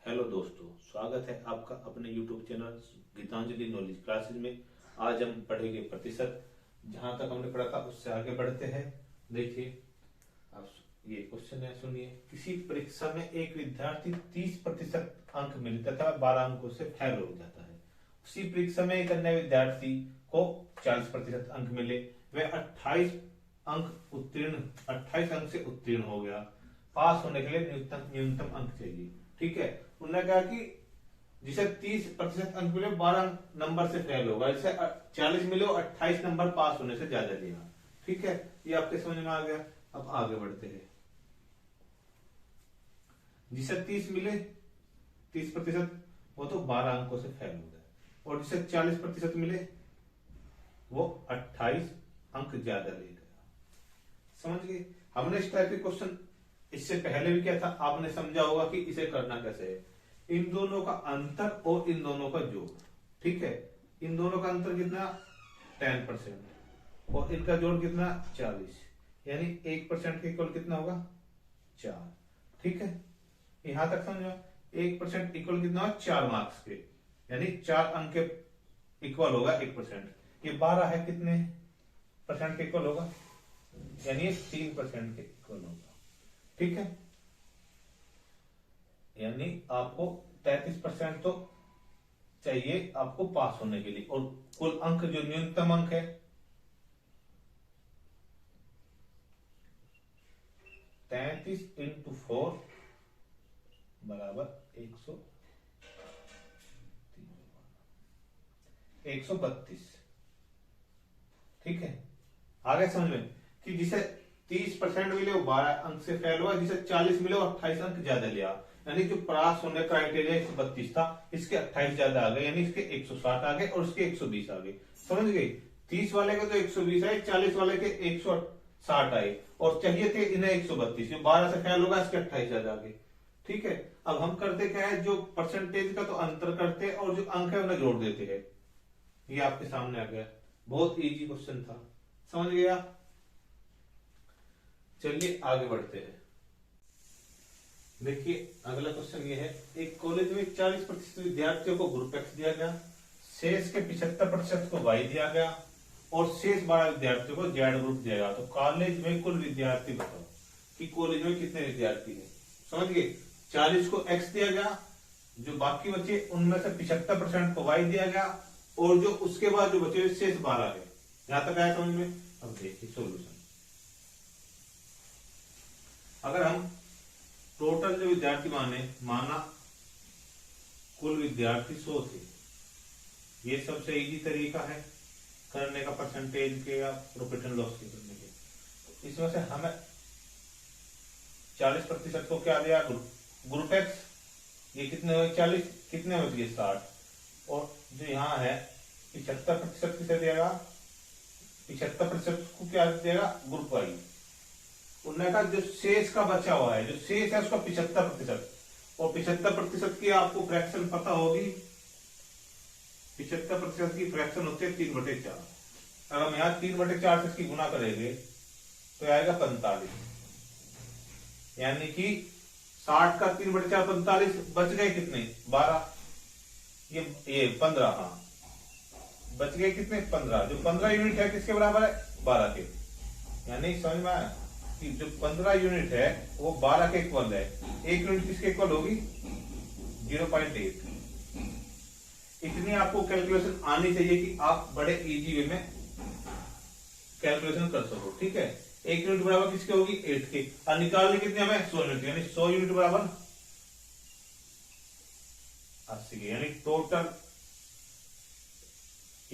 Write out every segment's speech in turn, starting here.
Hello दोस्तों, स्वागत है आपका अपने YouTube channel Geetanjali knowledge classes में। आज हम पढ़ेंगे प्रतिशत। जहां तक हमने पढ़ा था उससे आगे बढ़ते हैं। देखिए, आप ये क्वेश्चन है, सुनिए। किसी परीक्षा में एक विद्यार्थी 30% अंक मिले तथा 12 अंकों से फेल हो जाता है। उसी परीक्षा में एक अन्य विद्यार्थी को 40% अंक मिले, वह 28 अंक से उत्तीर्ण हो गया। पास होने के लिए न्यूनतम अंक चाहिए। ठीक है, उन्होंने कहा कि जिसे 30% अंक मिले 12 नंबर से फेल होगा, जिसे 40 मिले 28 नंबर पास होने से ज्यादा लेगा। ठीक है, ये आपके समझ में आ गया। अब आगे बढ़ते हैं। जिसे 30 मिले 30%, वो तो 12 अंकों से फेल हो गया, और जिसे 40% मिले वो 28 अंक ज्यादा ले गया। समझ गए? हमने इस टाइप के क्वेश्चन इससे पहले भी क्या था, आपने समझा होगा कि इसे करना कैसे है। इन दोनों का अंतर और इन दोनों का जोड़। ठीक है, इन दोनों का अंतर कितना 10% और इनका जोड़ कितना 40, यानी 1% के इक्वल कितना होगा 4। ठीक है, यहां तक समझो। 1% इक्वल कितना होगा 4 मार्क्स के, यानी 4 अंक के इक्वल होगा 1%। ये 12 है, कितने परसेंट के इक्वल होगा, यानी 3% के इक्वल होगा। ठीक है, यानी आपको 33% तो चाहिए आपको पास होने के लिए, और कुल अंक जो न्यूनतम अंक है 33 × 4 बराबर 132। ठीक है, आगे समझ में कि जिसे 30% मिले वो 12 अंक से फेल हुआ, जिसे 40 मिले वो 28 अंक ज्यादा लिया। यानी जो पास होने का क्राइटेरिया 132 था, इसके 28 ज्यादा आ गए, यानी इसके 160 आ गए और इसके 120 आ गए। समझ गए? 30 वाले के तो 120 आए, 40 वाले के 160 आए, और चाहिए थे इन्हें 132। जो 12 से फेल होगा इसके 28 ज्यादा आ गए। ठीक है, अब हम करते क्या है, जो परसेंटेज का तो अंतर करते हैं और जो अंक है उन्हें जोड़ देते हैं। ये आपके सामने आ गया। बहुत इजी क्वेश्चन था, समझ गया? चलिए आगे बढ़ते हैं। देखिए, अगला क्वेश्चन ये है। एक कॉलेज में 40% विद्यार्थियों को ग्रुप एक्स दिया गया, शेष के 75% को वाई दिया गया, और शेष 12 विद्यार्थियों को जेड ग्रुप दिया गया। तो कॉलेज में कुल विद्यार्थी बताओ कि कॉलेज में कितने विद्यार्थी है। समझ गए? 40 को एक्स दिया गया, जो बाकी बचे उनमें से 75% को वाई दिया गया, और जो उसके बाद जो बचे शेष 12 है। यहां तक आया समझ में? अब देखिए सोल्यूशन। अगर हम टोटल जो विद्यार्थी माना कुल विद्यार्थी 100 थे, ये सबसे इजी तरीका है करने का परसेंटेज के या प्रॉफिट एंड लॉस के करने के। इसमें से हमें 40% को क्या दिया, ग्रुप एक्स। ये कितने हुए 40, कितने हो गए 60, और जो यहाँ है 75% किसे देगा, 75% को क्या देगा, ग्रुप वाई। उन्होंने कहा जो शेष का बचा हुआ है, जो शेष है उसका 75%, और 75% की आपको फ्रैक्शन पता होगी। 75% की फ्रैक्शन होती है 3/4। अगर हम यहाँ 3/4 से इसकी गुना करेंगे तो आएगा 45, यानी कि 60 का 3/4 45, बच गए कितने 12, ये 15। हाँ, बच गए कितने 15। जो 15 यूनिट है किसके बराबर है, 12 के। यानी समझ में आया कि जो 15 यूनिट है वो 12 के इक्वल है। 1 यूनिट किसके इक्वल होगी, 0.8। इतनी आपको कैलकुलेशन आनी चाहिए कि आप बड़े इजी वे में कैलकुलेशन कर सको। ठीक है, 1 यूनिट बराबर किसके होगी, 8 के। और निकालने कितने हमें 100 यूनिट, यानी 100 यूनिट बराबर 80 के। यानी टोटल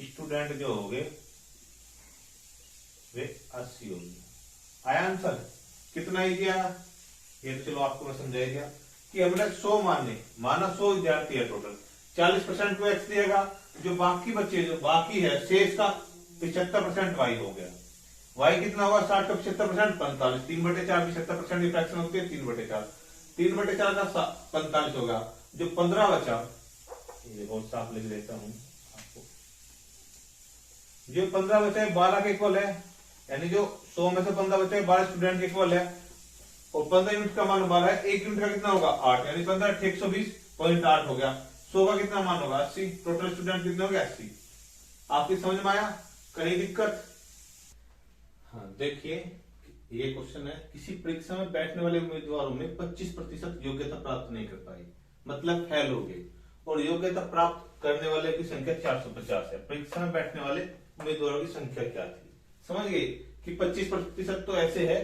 स्टूडेंट जो होंगे वे 80 होंगे। आया आंसर? कितना इजी आया ये तो चलो आपको मैं समझाया गया कि हमने 100 माना 100 विद्यार्थी है टोटल। 40% को एक्स दिएगा, जो बाकी बच्चे जो बाकी है शेष का 75% वाई हो गया। वाई कितना होगा, 60 का 75% 45, 3/4 75% की फ्रैक्शन होती है 3/4। 3/4 का 45 होगा। जो 15 बचा, ये बहुत साफ लिख देता हूं आपको, जो 15 बचा है 12 के इक्वल है, यानी जो 100 में से 15 बचे 12 स्टूडेंट के इक्वल है, और 15 यूनिट का मान 12 है। 1 यूनिट का कितना होगा 8, यानी 15 120, 0.8 हो गया। 100 का कितना मान होगा? 80। टोटल स्टूडेंट कितने हो गए? 80। आपकी समझ में आया? कहीं दिक्कत? हाँ देखिए, ये क्वेश्चन है, किसी परीक्षा में बैठने वाले उम्मीदवारों में 25% योग्यता प्राप्त नहीं कर पाई, मतलब फेल हो गए, और योग्यता प्राप्त करने वाले की संख्या 450 है। परीक्षा में बैठने वाले उम्मीदवारों की संख्या क्या थी? समझ गए कि 25% तो ऐसे है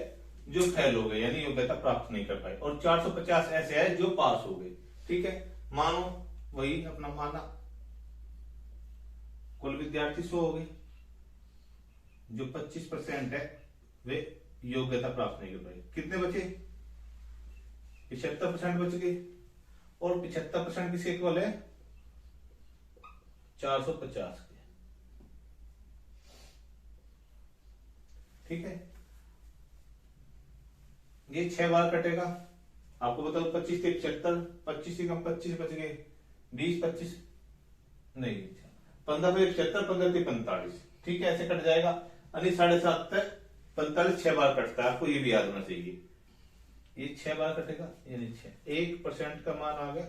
जो फेल हो गए यानी योग्यता प्राप्त नहीं कर पाए, और 450 ऐसे है जो पास हो गए। ठीक है, मानो वही अपना माना कुल विद्यार्थी 100 हो गए, जो 25% है वे योग्यता प्राप्त नहीं कर पाए। कितने बचे? 75% बच गए, और 75% किसके इक्वल है? 450 के। ठीक है, ये 6 बार कटेगा। आपको बताओ 25 से 75, 25 से कम 25 बच गए, 20 25 नहीं, 15 पे 75, 15 से 45। ठीक है, ऐसे कट जाएगा। यानी 7.5 तक 45 6 बार कटता है, आपको ये भी याद होना चाहिए। ये 6 बार कटेगा, यानी 6। 1% का मान आ गया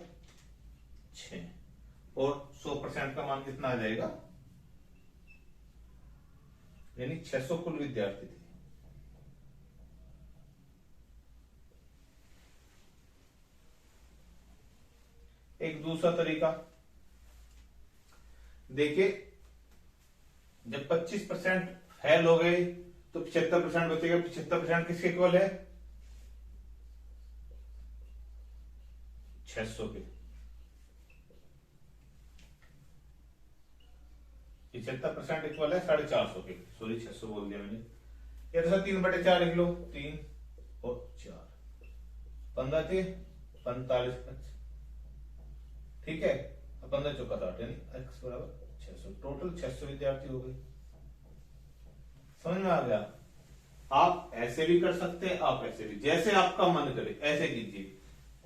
6, और 100% का मान कितना आ जाएगा? यानी 600 कुल विद्यार्थी थे। एक दूसरा तरीका देखिए, जब 25% फेल हो गए तो 75% बचेगा। 75% किसके इक्वल है? 600 के। 75% इक्वल है 450 के, सॉरी 600 बोल दिया मैंने। ये तो 3/4 लिख लो, 3 और 4, 15 थे 45। ठीक है, 15 चौका 60, यानी x बराबर 600। टोटल 600 विद्यार्थी हो गए। समझ में आ गया? आप ऐसे भी कर सकते हैं, आप ऐसे भी, जैसे आपका मन करे ऐसे कीजिए।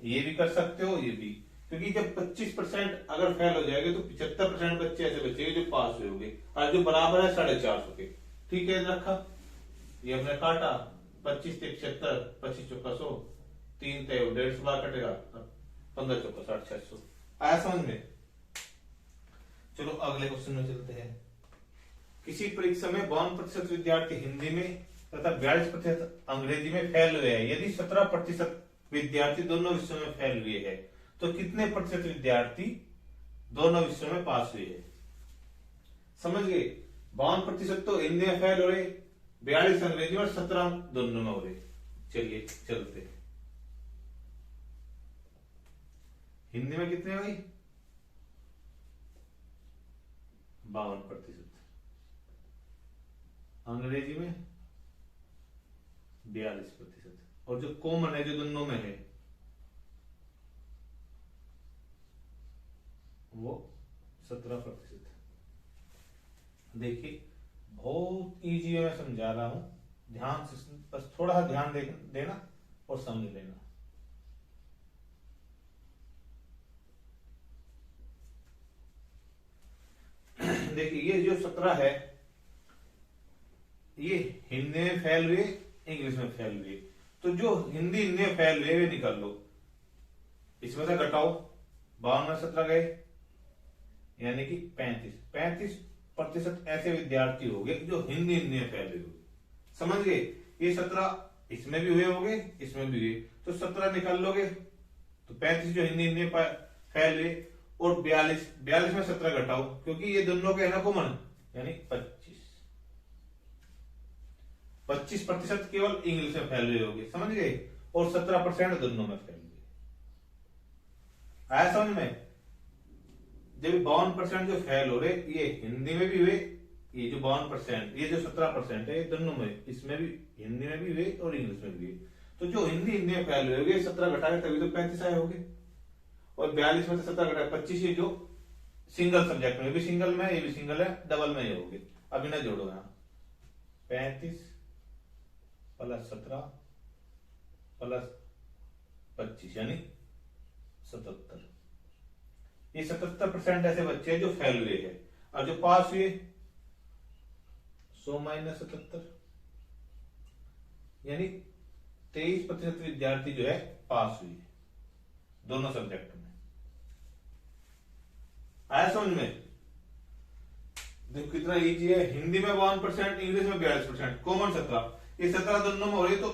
ये भी कर सकते हो, ये भी, क्योंकि जब 25% अगर फेल हो जाएंगे तो 75% बच्चे ऐसे बचेंगे जो पास हुए होंगे, और जो बराबर है 450 के। ठीक है, रखा, ये हमने काटा, 25 से 75, 25 चौका 100, 3 तय 150 बार कटेगा, 15 चौका 60, 600। आया समझ में? चलो अगले क्वेश्चन में चलते हैं। किसी परीक्षा में 52% विद्यार्थी हिंदी में तथा 42% अंग्रेजी में फेल हुए हैं। यदि 17% विद्यार्थी दोनों विषयों में फेल हुए हैं, तो कितने प्रतिशत विद्यार्थी दोनों विषयों में पास हुए हैं? समझ गए? 52% तो हिंदी में फेल हो रहे, 42 अंग्रेजी और 17 दोनों में हो रहे। चलिए चलते हैं। हिंदी में कितने भाई? 52%। अंग्रेजी में 42%, और जो कॉमन है जो दोनों में है वो 17%। देखिए, बहुत इजी है, मैं समझा रहा हूं, ध्यान से, बस थोड़ा सा ध्यान देना और समझ लेना। देखिए, ये जो 17 है, ये हिंदी में फेल हुए, इंग्लिश में फेल हुए। तो जो हिंदी में फेल हुए वे निकाल लो, इसमें से घटाओ, 52 में 17 गए, यानी कि 35% ऐसे विद्यार्थी हो गए जो हिंदी में फेल हुए। समझ गए? ये 17 इसमें भी हुए होंगे, इसमें भी हुए, तो 17 निकाल लोगे तो 35 जो हिंदी में फेल हुए, और 42 में 17 घटाओ, क्योंकि ये दोनों के है ना कॉमन, यानी 25% केवल इंग्लिश में फेल हुए होंगे। समझ गए? और 17% दोनों में फेल हुए। आया समझ में? जब 52% जो फेल हो रहे, ये हिंदी में भी हुए, ये जो 52%, ये जो 17% है, ये दोनों में, इसमें भी, हिंदी में भी हुए और इंग्लिश में भी हुए। तो जो हिंदी में फेल हुए होंगे 17 घटाए तभी तो 35 आए होंगे, और 42 में से 17 घटाए 25, ये जो सिंगल सब्जेक्ट में, ये भी सिंगल में, ये भी सिंगल है, डबल में ये होंगे। अब इन्हें जोड़ो, यहां 35 प्लस 17 प्लस 25 यानी 77। ये 77% ऐसे बच्चे हैं जो फेल हुए हैं, और जो पास हुए 100 माइनस 77, यानी 23% विद्यार्थी जो है पास हुए दोनों सब्जेक्ट में। आया समझ में? देखो कितना इजी है। हिंदी में 1%, इंग्लिश में 42%, कॉमन 17। ये 17 दोनों में हो रही, तो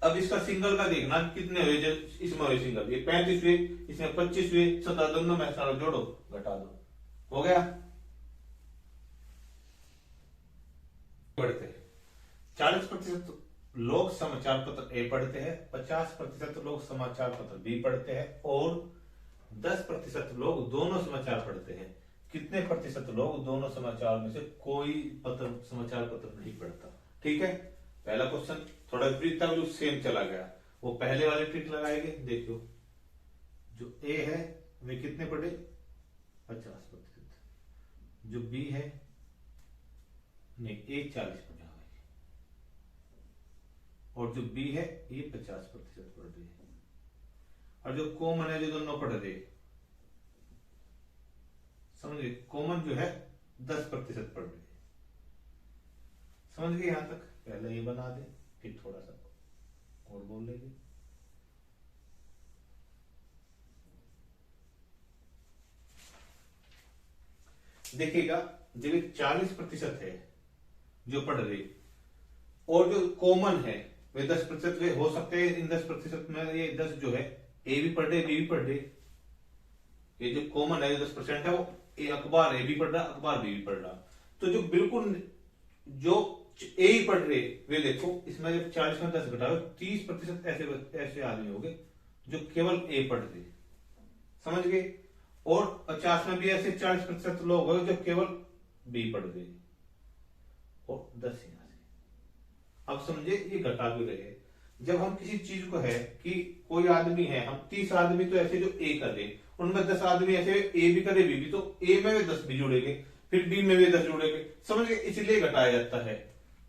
अब इसका सिंगल का देखना कितने हुए। जो इसमें हुए सिंगल, ये 35 हुए, इसमें 25 हुए, 17 दोनों में सारा जोड़ो घटा दो, हो गया। पढ़ते हैं 40% लोग समाचार पत्र ए पढ़ते हैं, 50% लोग समाचार पत्र बी पढ़ते हैं, और 10% लोग दोनों समाचार पढ़ते हैं। कितने प्रतिशत लोग दोनों समाचार में से कोई पत्र समाचार पत्र नहीं पढ़ता? ठीक है, पहला क्वेश्चन थोड़ा विपरीत था, सेम चला गया। वो पहले वाले ट्रिक लगाएंगे। देखो जो ए है वे कितने पढ़े? 50%। जो बी है नहीं, ए 40 पढ़ा है, और जो बी है ये 50% पढ़ रही है, और जो कॉमन है जो दोनों पढ़ रहे, समझिए कॉमन जो है 10% पढ़ रही है। समझ गए यहां तक? पहले ये बना दे, फिर थोड़ा सा और बोल लेंगे। देखिएगा, जब 40% है जो पढ़ रहे, और जो कॉमन है वे 10% वे हो सकते हैं। इन 10% में ये 10 जो है ए भी पढ़ रहे, बी भी पढ़ रहे। ये जो कॉमन है 10% है, वो ए अखबार ए भी पढ़ रहा, अखबार बी भी पढ़ रहा। तो जो बिल्कुल जो ए ही पढ़ रहे वे देखो, इसमें जब 40 में 10 घटाओ, 30% ऐसे आदमी हो गए जो केवल ए पढ़ रहे। समझ गए? और 50 में भी ऐसे 40% लोग हो जो केवल बी पढ़ रहे, और 10 यहां से। अब समझे, ये घटा भी रहे। जब हम किसी चीज को है कि कोई आदमी है, हम 30 आदमी तो ऐसे जो ए कर रहे, उनमें 10 आदमी ऐसे ए भी करे, बी भी, तो ए में भी 10 भी जुड़ेंगे, फिर बी में भी 10 जुड़ेंगे। समझ गए? इसलिए घटाया जाता है।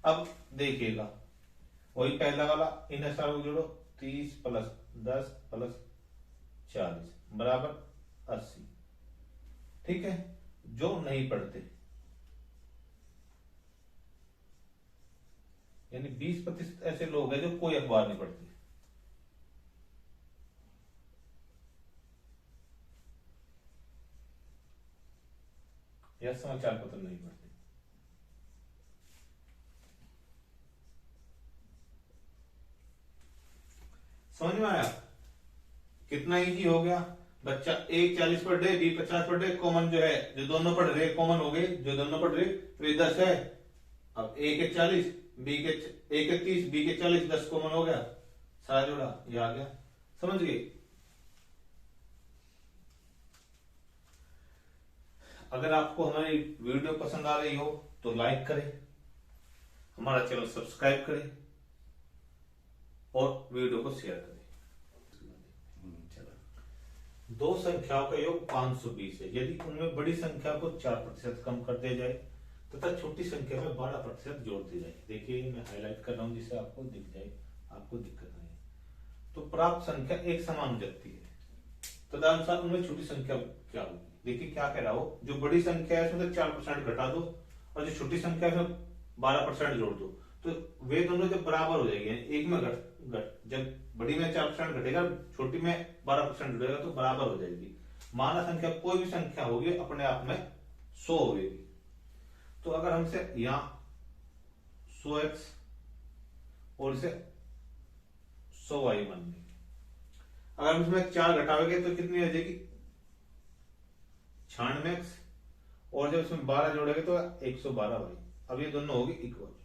अब देखिएगा, वही पहला वाला, इन सारों को जोड़ो, 30 प्लस 10 प्लस 40 बराबर 80। ठीक है, जो नहीं पढ़ते, यानी 20% ऐसे लोग हैं जो कोई अखबार नहीं पढ़ते। या समाचार पत्र नहीं पढ़ते। समझ में आया? कितना इजी हो गया। बच्चा ए 40 पढ़ रहे, बी 50 पढ़ रहे, कॉमन जो है जो दोनों पढ़ रहे कॉमन हो गए, जो दोनों पढ़ रहे वे 10 है। अब ए के 40, ए के 30, बी के 40, 10 कॉमन हो गया, सारा जोड़ा, ये आ गया। समझ गए? अगर आपको हमारी वीडियो पसंद आ रही हो तो लाइक करें, हमारा चैनल सब्सक्राइब करें, और वीडियो को शेयर करें। दो संख्याओं का योग 520 है। यदि उनमें बड़ी संख्या को 4% कम कर दिया जाए तथा छोटी संख्या में 12% जोड़ दी जाए। देखिए मैं हाईलाइट कर रहा हूं जिससे आपको दिख जाए, आपको दिक्कत नहीं। तो प्राप्त संख्या एक समान हो जाती है। तदनुसार उनमें छोटी संख्या क्या होगी? देखिए क्या कह रहा हो, जो बड़ी संख्या है उसमें 4% घटा दो, और जो छोटी संख्या है उसमें 12% जोड़ दो, तो वे दोनों जब बराबर हो जाएंगे, एक में जब बड़ी में 4% घटेगा, छोटी में 12% जुड़ेगा, तो बराबर हो जाएगी। माना संख्या कोई भी संख्या होगी अपने आप में 100 होगी। तो अगर हमसे यहां 100x और इसे 100y मान लेंगे, अगर हम इसमें 4 घटाओगे तो कितनी हो जाएगी? 96x, और जब इसमें 12 जोड़ेंगे तो 112y। अब ये दोनों होगी इक्वल।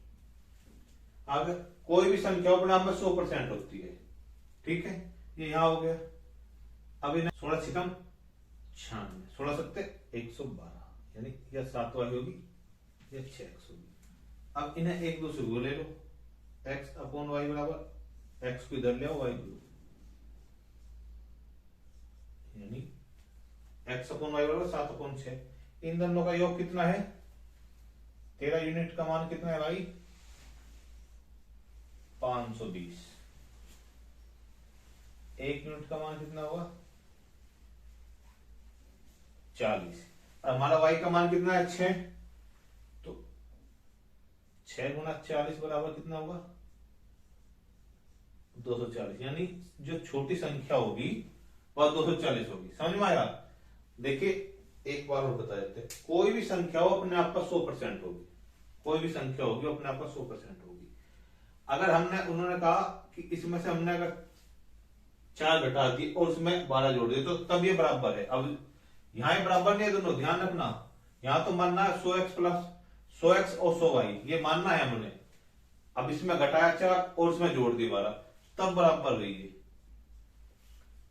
अगर कोई भी संख्या अपने आप में 100% होती है, ठीक है, ये यहां हो गया। अब इन्हें 16 छिकम 96, 16 सत्ते 112, यानी यह 7y होगी, यह 6x होगी। अब इन्हें एक दूसरे को ले लो, x अपॉन y बराबर x को इधर ले आओ, y को, यानी x अपॉन y बराबर 7/6। इन दोनों का योग कितना है? 13 यूनिट का मान कितना है भाई? 520। 1 यूनिट का मान कितना होगा? 40। और हमारा y का मान कितना है? 6। तो 6 गुना 40 बराबर कितना होगा? 240। यानी जो छोटी संख्या होगी वह 240 होगी। समझ में आया? देखिए एक बार और बता देते, कोई भी संख्या हो अपने आप पर 100% होगी, कोई भी संख्या होगी अपने आप पर 100% होगी। अगर हमने, उन्होंने कहा कि इसमें से हमने अगर 4 घटा दी और उसमें 12 जोड़ दिए तो तब ये बराबर है। अब यहाँ ये बराबर नहीं है दोनों, ध्यान रखना, यहाँ तो मानना है 100x प्लस 100x और 100y, ये मानना है हमने। अब इसमें घटाया 4 और इसमें जोड़ दी 12, तब बराबर रही है।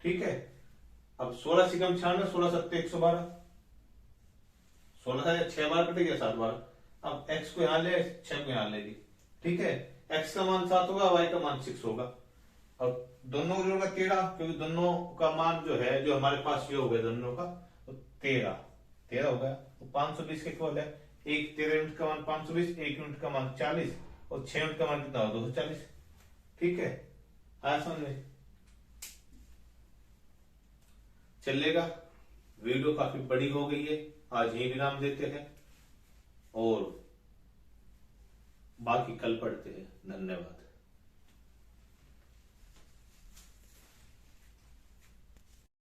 ठीक है, अब 16 सिकम 96, 16 सत्ते 112, 16 6 बार कटेगा 7 बार। अब x को यहां ले, 6 को यहां ले ली। ठीक है, x का मान 7 होगा, y का मान 6 होगा। अब दोनों को जोड़ना 13, क्योंकि दोनों का मान जो है, जो हमारे पास ये हो गया दोनों का, तो 13 हो गया। तो 520 के इक्वल है। एक 13 यूनिट का मान 520, 1 यूनिट का मान 40 और 6 यूनिट का मान कितना हो 240। ठीक है, आया समझ में? चलेगा। वीडियो काफी बड़ी हो गई है, आज यही विराम देते हैं और बाकी कल पढ़ते हैं। धन्यवाद।